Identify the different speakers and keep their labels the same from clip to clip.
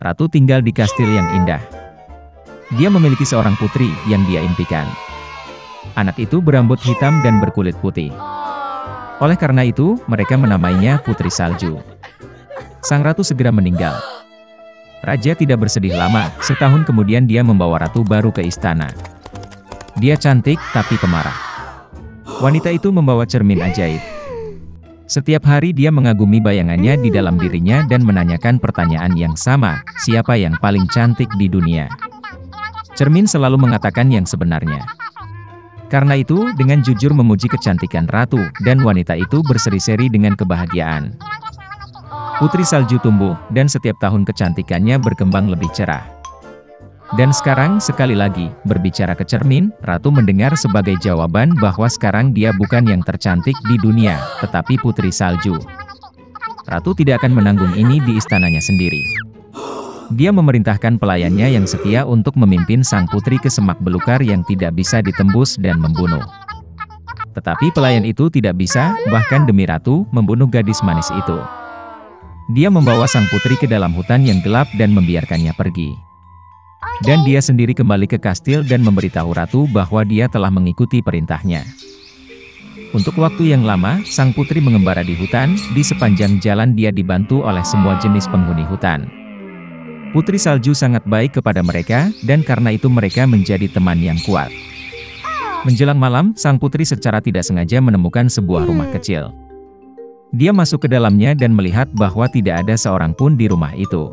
Speaker 1: Ratu tinggal di kastil yang indah. Dia memiliki seorang putri yang dia impikan. Anak itu berambut hitam dan berkulit putih. Oleh karena itu, mereka menamainya Putri Salju. Sang ratu segera meninggal. Raja tidak bersedih lama, setahun kemudian dia membawa ratu baru ke istana. Dia cantik tapi pemarah. Wanita itu membawa cermin ajaib. Setiap hari dia mengagumi bayangannya di dalam dirinya dan menanyakan pertanyaan yang sama, siapa yang paling cantik di dunia? Cermin selalu mengatakan yang sebenarnya. Karena itu, dengan jujur memuji kecantikan ratu, dan wanita itu berseri-seri dengan kebahagiaan. Putri Salju tumbuh, dan setiap tahun kecantikannya berkembang lebih cerah. Dan sekarang, sekali lagi, berbicara ke cermin, ratu mendengar sebagai jawaban bahwa sekarang dia bukan yang tercantik di dunia, tetapi Putri Salju. Ratu tidak akan menanggung ini di istananya sendiri. Dia memerintahkan pelayannya yang setia untuk memimpin sang putri ke semak belukar yang tidak bisa ditembus dan membunuh. Tetapi pelayan itu tidak bisa, bahkan demi ratu, membunuh gadis manis itu. Dia membawa sang putri ke dalam hutan yang gelap dan membiarkannya pergi. Dan dia sendiri kembali ke kastil dan memberitahu ratu bahwa dia telah mengikuti perintahnya. Untuk waktu yang lama, sang putri mengembara di hutan, di sepanjang jalan dia dibantu oleh semua jenis penghuni hutan. Putri Salju sangat baik kepada mereka, dan karena itu mereka menjadi teman yang kuat. Menjelang malam, sang putri secara tidak sengaja menemukan sebuah rumah kecil. Dia masuk ke dalamnya dan melihat bahwa tidak ada seorang pun di rumah itu.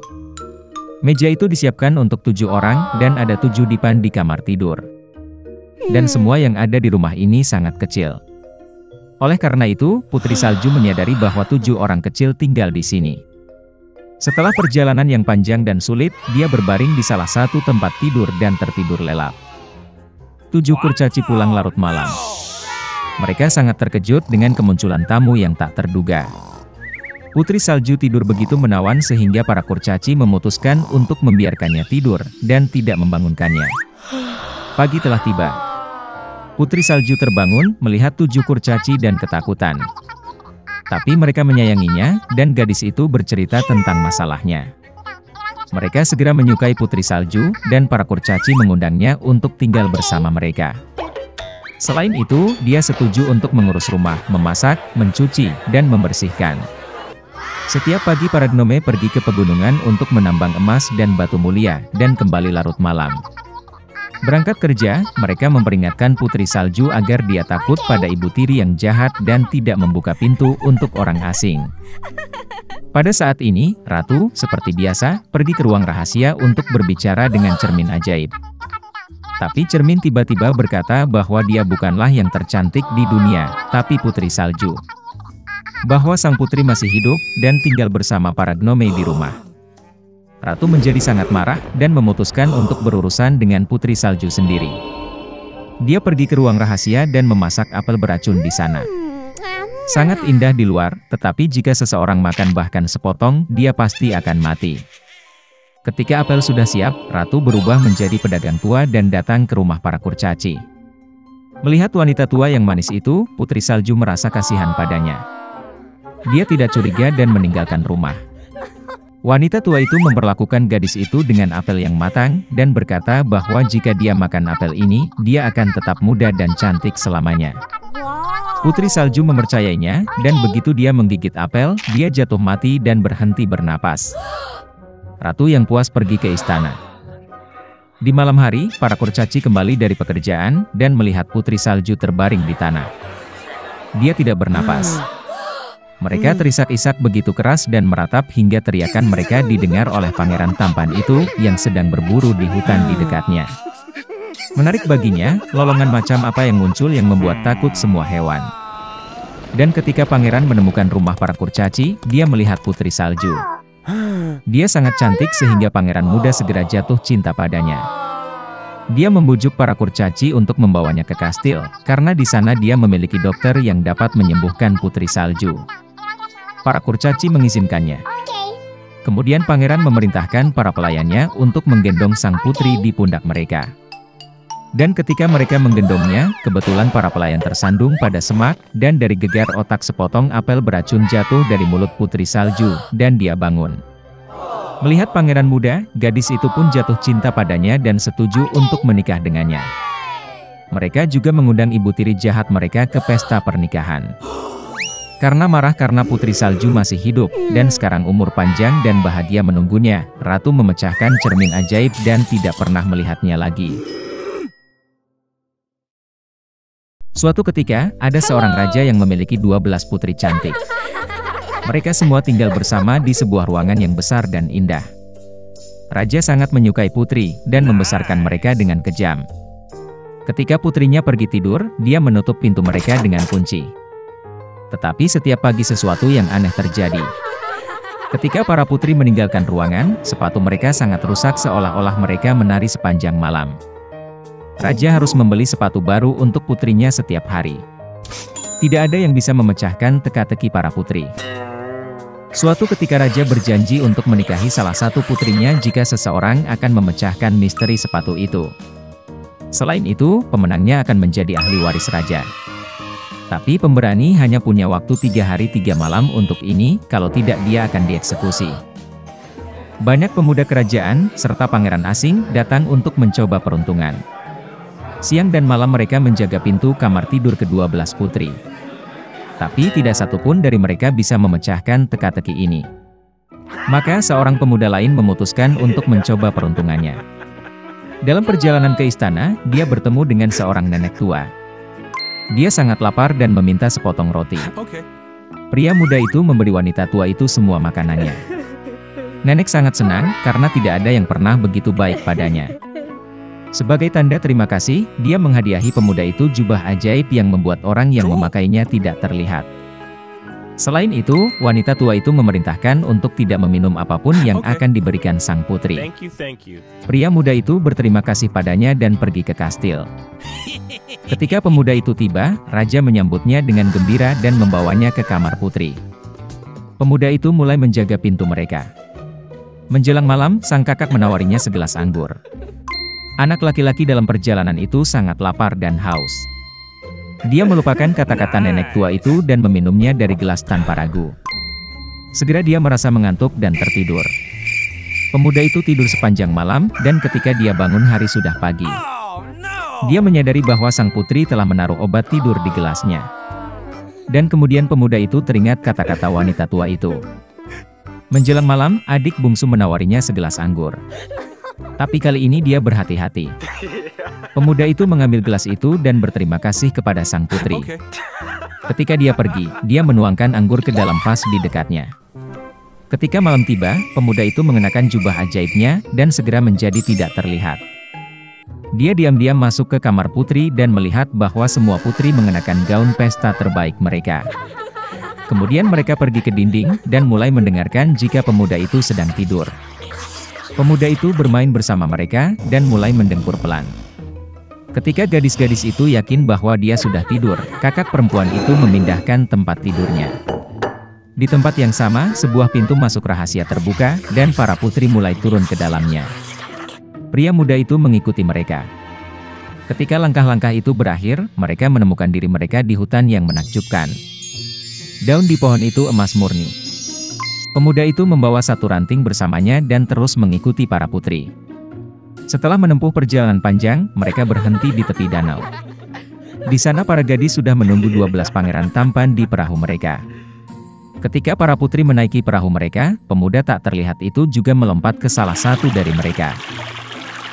Speaker 1: Meja itu disiapkan untuk 7 orang, dan ada 7 dipan di kamar tidur. Dan semua yang ada di rumah ini sangat kecil. Oleh karena itu, Putri Salju menyadari bahwa 7 orang kecil tinggal di sini. Setelah perjalanan yang panjang dan sulit, dia berbaring di salah satu tempat tidur dan tertidur lelap. 7 kurcaci pulang larut malam. Mereka sangat terkejut dengan kemunculan tamu yang tak terduga. Putri Salju tidur begitu menawan sehingga para kurcaci memutuskan untuk membiarkannya tidur, dan tidak membangunkannya. Pagi telah tiba. Putri Salju terbangun, melihat 7 kurcaci dan ketakutan. Tapi mereka menyayanginya, dan gadis itu bercerita tentang masalahnya. Mereka segera menyukai Putri Salju, dan para kurcaci mengundangnya untuk tinggal bersama mereka. Selain itu, dia setuju untuk mengurus rumah, memasak, mencuci, dan membersihkan. Setiap pagi para gnome pergi ke pegunungan untuk menambang emas dan batu mulia, dan kembali larut malam. Berangkat kerja, mereka memperingatkan Putri Salju agar dia takut pada ibu tiri yang jahat dan tidak membuka pintu untuk orang asing. Pada saat ini, Ratu, seperti biasa, pergi ke ruang rahasia untuk berbicara dengan cermin ajaib. Tapi cermin tiba-tiba berkata bahwa dia bukanlah yang tercantik di dunia, tapi Putri Salju. Bahwa sang putri masih hidup, dan tinggal bersama para gnome di rumah. Ratu menjadi sangat marah, dan memutuskan untuk berurusan dengan Putri Salju sendiri. Dia pergi ke ruang rahasia dan memasak apel beracun di sana. Sangat indah di luar, tetapi jika seseorang makan bahkan sepotong, dia pasti akan mati. Ketika apel sudah siap, Ratu berubah menjadi pedagang tua dan datang ke rumah para kurcaci. Melihat wanita tua yang manis itu, Putri Salju merasa kasihan padanya. Dia tidak curiga dan meninggalkan rumah. Wanita tua itu memperlakukan gadis itu dengan apel yang matang, dan berkata bahwa jika dia makan apel ini, dia akan tetap muda dan cantik selamanya. Putri Salju mempercayainya, dan begitu dia menggigit apel, dia jatuh mati dan berhenti bernapas. Ratu yang puas pergi ke istana. Di malam hari, para kurcaci kembali dari pekerjaan, dan melihat Putri Salju terbaring di tanah. Dia tidak bernapas. Mereka terisak-isak begitu keras dan meratap hingga teriakan mereka didengar oleh pangeran tampan itu, yang sedang berburu di hutan di dekatnya. Menarik baginya, lolongan macam apa yang muncul yang membuat takut semua hewan. Dan ketika pangeran menemukan rumah para kurcaci, dia melihat Putri Salju. Dia sangat cantik sehingga pangeran muda segera jatuh cinta padanya. Dia membujuk para kurcaci untuk membawanya ke kastil, karena di sana dia memiliki dokter yang dapat menyembuhkan Putri Salju. Para kurcaci mengizinkannya. Kemudian pangeran memerintahkan para pelayannya untuk menggendong sang putri di pundak mereka. Dan ketika mereka menggendongnya, kebetulan para pelayan tersandung pada semak, dan dari gegar otak sepotong apel beracun jatuh dari mulut Putri Salju, dan dia bangun. Melihat pangeran muda, gadis itu pun jatuh cinta padanya dan setuju untuk menikah dengannya. Mereka juga mengundang ibu tiri jahat mereka ke pesta pernikahan. Karena marah karena Putri Salju masih hidup, dan sekarang umur panjang dan bahagia menunggunya, Ratu memecahkan cermin ajaib dan tidak pernah melihatnya lagi. Suatu ketika, ada seorang raja yang memiliki 12 putri cantik. Mereka semua tinggal bersama di sebuah ruangan yang besar dan indah. Raja sangat menyukai putri, dan membesarkan mereka dengan kejam. Ketika putrinya pergi tidur, dia menutup pintu mereka dengan kunci. Tetapi setiap pagi sesuatu yang aneh terjadi. Ketika para putri meninggalkan ruangan, sepatu mereka sangat rusak seolah-olah mereka menari sepanjang malam. Raja harus membeli sepatu baru untuk putrinya setiap hari. Tidak ada yang bisa memecahkan teka-teki para putri. Suatu ketika Raja berjanji untuk menikahi salah satu putrinya jika seseorang akan memecahkan misteri sepatu itu. Selain itu, pemenangnya akan menjadi ahli waris Raja. Tapi pemberani hanya punya waktu 3 hari 3 malam untuk ini, kalau tidak dia akan dieksekusi. Banyak pemuda kerajaan, serta pangeran asing, datang untuk mencoba peruntungan. Siang dan malam mereka menjaga pintu kamar tidur ke-12 putri. Tapi tidak satupun dari mereka bisa memecahkan teka-teki ini. Maka seorang pemuda lain memutuskan untuk mencoba peruntungannya. Dalam perjalanan ke istana, dia bertemu dengan seorang nenek tua. Dia sangat lapar dan meminta sepotong roti. Pria muda itu memberi wanita tua itu semua makanannya. Nenek sangat senang, karena tidak ada yang pernah begitu baik padanya. Sebagai tanda terima kasih, dia menghadiahi pemuda itu jubah ajaib yang membuat orang yang memakainya tidak terlihat. Selain itu, wanita tua itu memerintahkan untuk tidak meminum apapun yang akan diberikan sang putri. Pria muda itu berterima kasih padanya dan pergi ke kastil. Ketika pemuda itu tiba, Raja menyambutnya dengan gembira dan membawanya ke kamar putri. Pemuda itu mulai menjaga pintu mereka. Menjelang malam, sang kakak menawarinya segelas anggur. Anak laki-laki dalam perjalanan itu sangat lapar dan haus. Dia melupakan kata-kata nenek tua itu dan meminumnya dari gelas tanpa ragu. Segera dia merasa mengantuk dan tertidur. Pemuda itu tidur sepanjang malam, dan ketika dia bangun hari sudah pagi. Dia menyadari bahwa sang putri telah menaruh obat tidur di gelasnya. Dan kemudian pemuda itu teringat kata-kata wanita tua itu. Menjelang malam, adik bungsu menawarinya segelas anggur. Tapi kali ini dia berhati-hati. Pemuda itu mengambil gelas itu dan berterima kasih kepada sang putri. Ketika dia pergi, dia menuangkan anggur ke dalam vas di dekatnya. Ketika malam tiba, pemuda itu mengenakan jubah ajaibnya dan segera menjadi tidak terlihat. Dia diam-diam masuk ke kamar putri dan melihat bahwa semua putri mengenakan gaun pesta terbaik mereka. Kemudian mereka pergi ke dinding dan mulai mendengarkan jika pemuda itu sedang tidur. Pemuda itu bermain bersama mereka dan mulai mendengkur pelan. Ketika gadis-gadis itu yakin bahwa dia sudah tidur, kakak perempuan itu memindahkan tempat tidurnya. Di tempat yang sama, sebuah pintu masuk rahasia terbuka, dan para putri mulai turun ke dalamnya. Pria muda itu mengikuti mereka. Ketika langkah-langkah itu berakhir, mereka menemukan diri mereka di hutan yang menakjubkan. Daun di pohon itu emas murni. Pemuda itu membawa satu ranting bersamanya dan terus mengikuti para putri. Setelah menempuh perjalanan panjang, mereka berhenti di tepi danau. Di sana para gadis sudah menunggu 12 pangeran tampan di perahu mereka. Ketika para putri menaiki perahu mereka, pemuda tak terlihat itu juga melompat ke salah satu dari mereka.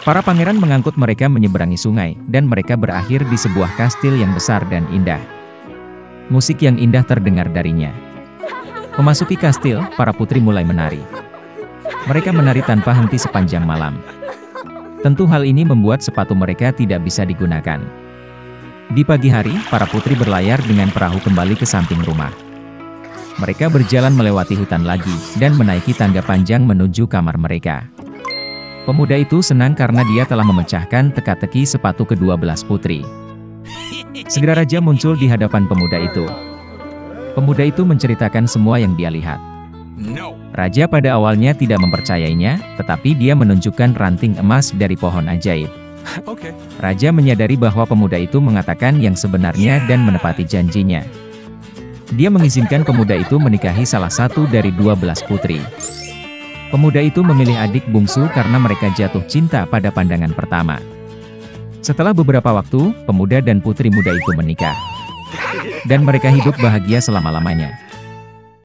Speaker 1: Para pangeran mengangkut mereka menyeberangi sungai, dan mereka berakhir di sebuah kastil yang besar dan indah. Musik yang indah terdengar darinya. Memasuki kastil, para putri mulai menari. Mereka menari tanpa henti sepanjang malam. Tentu hal ini membuat sepatu mereka tidak bisa digunakan. Di pagi hari, para putri berlayar dengan perahu kembali ke samping rumah. Mereka berjalan melewati hutan lagi, dan menaiki tangga panjang menuju kamar mereka. Pemuda itu senang karena dia telah memecahkan teka-teki sepatu ke-12 putri. Segera Raja muncul di hadapan pemuda itu. Pemuda itu menceritakan semua yang dia lihat. Raja pada awalnya tidak mempercayainya, tetapi dia menunjukkan ranting emas dari pohon ajaib. Raja menyadari bahwa pemuda itu mengatakan yang sebenarnya dan menepati janjinya. Dia mengizinkan pemuda itu menikahi salah satu dari 12 putri. Pemuda itu memilih adik bungsu karena mereka jatuh cinta pada pandangan pertama. Setelah beberapa waktu, pemuda dan putri muda itu menikah. Dan mereka hidup bahagia selama-lamanya.